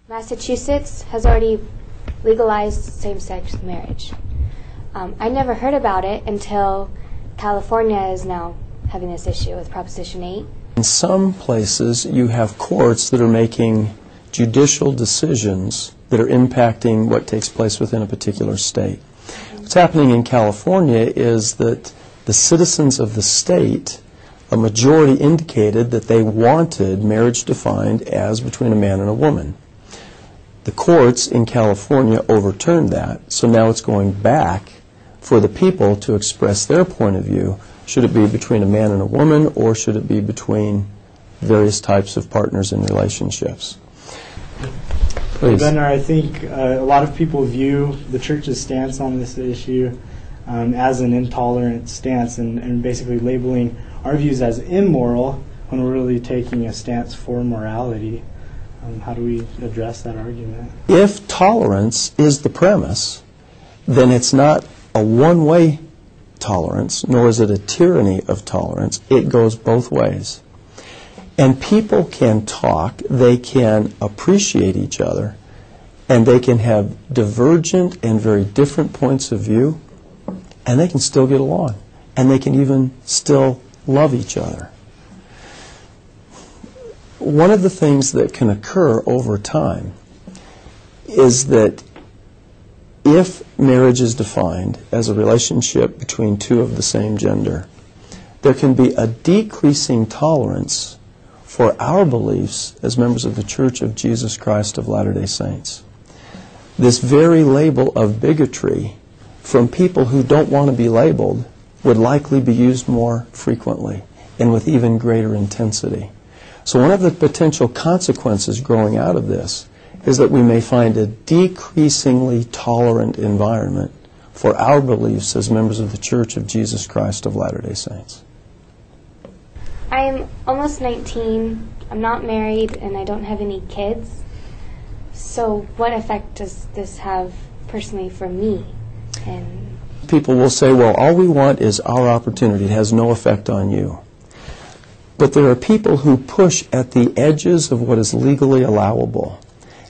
Massachusetts has already legalized same-sex marriage. I never heard about it until California is now having this issue with Proposition 8. In some places, you have courts that are making judicial decisions that are impacting what takes place within a particular state. What's happening in California is that the citizens of the state, a majority indicated that they wanted marriage defined as between a man and a woman. The courts in California overturned that, so now it's going back for the people to express their point of view. Should it be between a man and a woman, or should it be between various types of partners in relationships? Please. Gunnar, I think a lot of people view the church's stance on this issue as an intolerant stance and basically labeling our views as immoral when we're really taking a stance for morality. How do we address that argument? If tolerance is the premise, then it's not a one-way tolerance, nor is it a tyranny of tolerance. It goes both ways. And people can talk, they can appreciate each other, and they can have divergent and very different points of view, and they can still get along, and they can even still love each other. One of the things that can occur over time is that if marriage is defined as a relationship between two of the same gender, there can be a decreasing tolerance for our beliefs as members of the Church of Jesus Christ of Latter-day Saints. This very label of bigotry from people who don't want to be labeled would likely be used more frequently and with even greater intensity. So one of the potential consequences growing out of this is that we may find a decreasingly tolerant environment for our beliefs as members of the Church of Jesus Christ of Latter-day Saints. I'm almost 19, I'm not married, and I don't have any kids. So what effect does this have personally for me? And people will say, well, all we want is our opportunity. It has no effect on you. But there are people who push at the edges of what is legally allowable,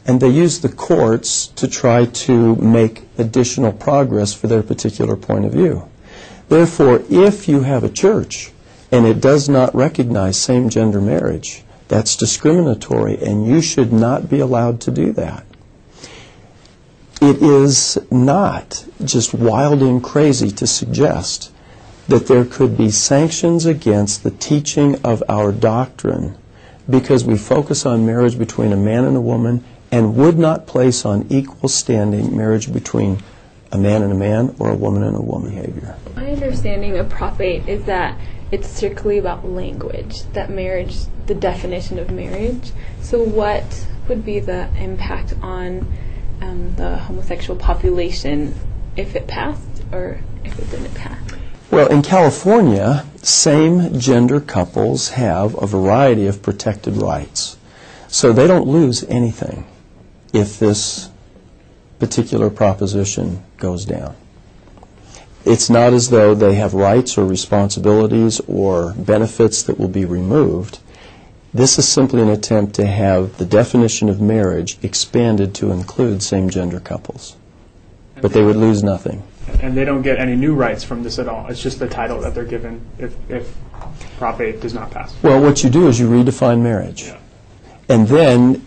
and they use the courts to try to make additional progress for their particular point of view. Therefore, if you have a church and it does not recognize same-gender marriage, that's discriminatory, and you should not be allowed to do that. It is not just wild and crazy to suggest that there could be sanctions against the teaching of our doctrine because we focus on marriage between a man and a woman and would not place on equal standing marriage between a man and a man or a woman and a woman behavior. My understanding of Prop 8 is that it's strictly about language, that marriage, the definition of marriage. So what would be the impact on the homosexual population if it passed or if it didn't pass? Well, in California, same-gender couples have a variety of protected rights. So they don't lose anything if this particular proposition goes down. It's not as though they have rights or responsibilities or benefits that will be removed. This is simply an attempt to have the definition of marriage expanded to include same-gender couples. But they would lose nothing. And they don't get any new rights from this at all. It's just the title that they're given if Prop 8 does not pass. Well, what you do is you redefine marriage. Yeah. And then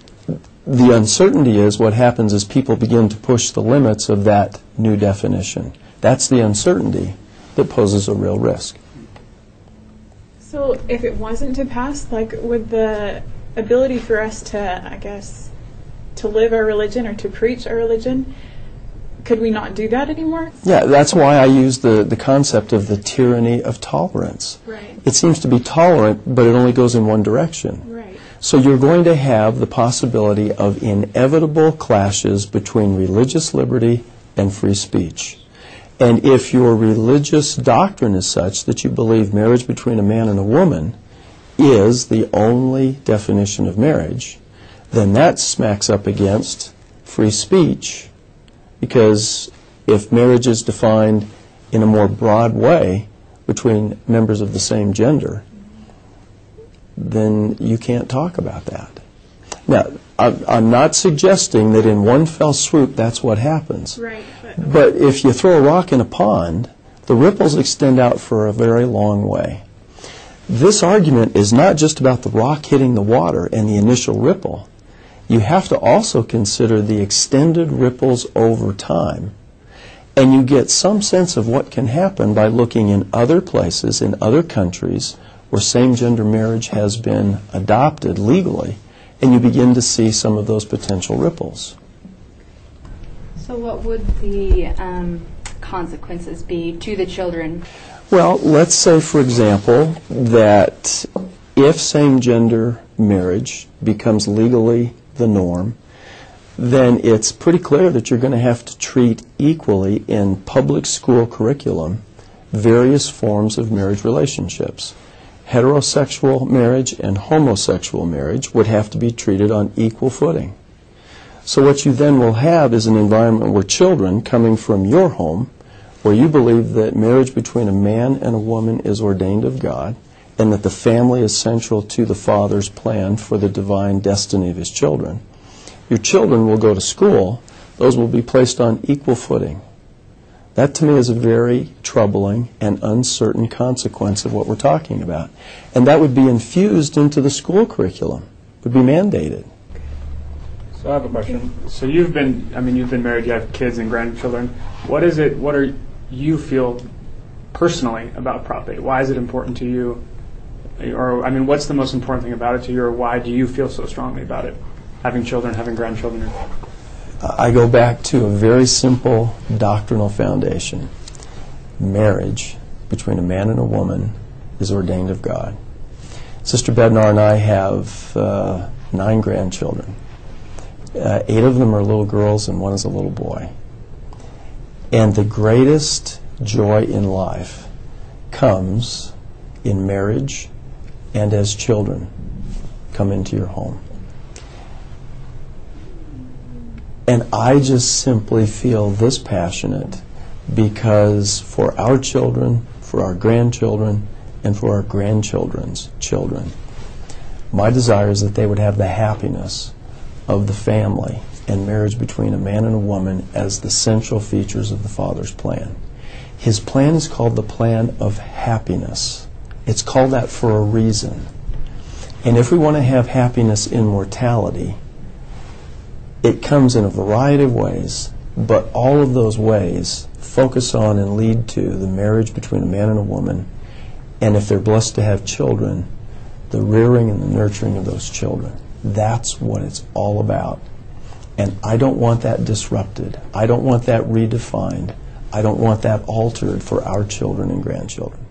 the uncertainty is what happens is people begin to push the limits of that new definition. That's the uncertainty that poses a real risk. So if it wasn't to pass, would the ability for us to, I guess, to live our religion or to preach our religion, could we not do that anymore? Yeah, that's why I use the concept of the tyranny of tolerance. Right. It seems to be tolerant, but it only goes in one direction. Right. So you're going to have the possibility of inevitable clashes between religious liberty and free speech. And if your religious doctrine is such that you believe marriage between a man and a woman is the only definition of marriage, then that smacks up against free speech. Because if marriage is defined in a more broad way between members of the same gender, then you can't talk about that. Now, I'm not suggesting that in one fell swoop that's what happens. Right. But if you throw a rock in a pond, the ripples extend out for a very long way. This argument is not just about the rock hitting the water and the initial ripple. You have to also consider the extended ripples over time. And you get some sense of what can happen by looking in other places, in other countries, where same-gender marriage has been adopted legally, and you begin to see some of those potential ripples. So what would the consequences be to the children? Well, let's say, for example, that if same-gender marriage becomes legally the norm, then it's pretty clear that you're going to have to treat equally in public school curriculum various forms of marriage relationships. Heterosexual marriage and homosexual marriage would have to be treated on equal footing. So what you then will have is an environment where children coming from your home, where you believe that marriage between a man and a woman is ordained of God, and that the family is central to the Father's plan for the divine destiny of His children. Your children will go to school. Those will be placed on equal footing. That, to me, is a very troubling and uncertain consequence of what we're talking about. And that would be infused into the school curriculum, would be mandated. So I have a question. So you've been married, you have kids and grandchildren. What do you feel personally about Prop 8? Why is it important to you? Or, what's the most important thing about it to you, or why do you feel so strongly about it? Having children, having grandchildren? I go back to a very simple doctrinal foundation. Marriage between a man and a woman is ordained of God. Sister Bednar and I have 9 grandchildren. 8 of them are little girls and 1 is a little boy. And the greatest joy in life comes in marriage and as children come into your home. And I just simply feel this passionate because for our children, for our grandchildren, and for our grandchildren's children, my desire is that they would have the happiness of the family and marriage between a man and a woman as the central features of the Father's plan. His plan is called the plan of happiness. It's called that for a reason. And if we want to have happiness in mortality, it comes in a variety of ways, but all of those ways focus on and lead to the marriage between a man and a woman, and if they're blessed to have children, the rearing and the nurturing of those children. That's what it's all about. And I don't want that disrupted. I don't want that redefined. I don't want that altered for our children and grandchildren.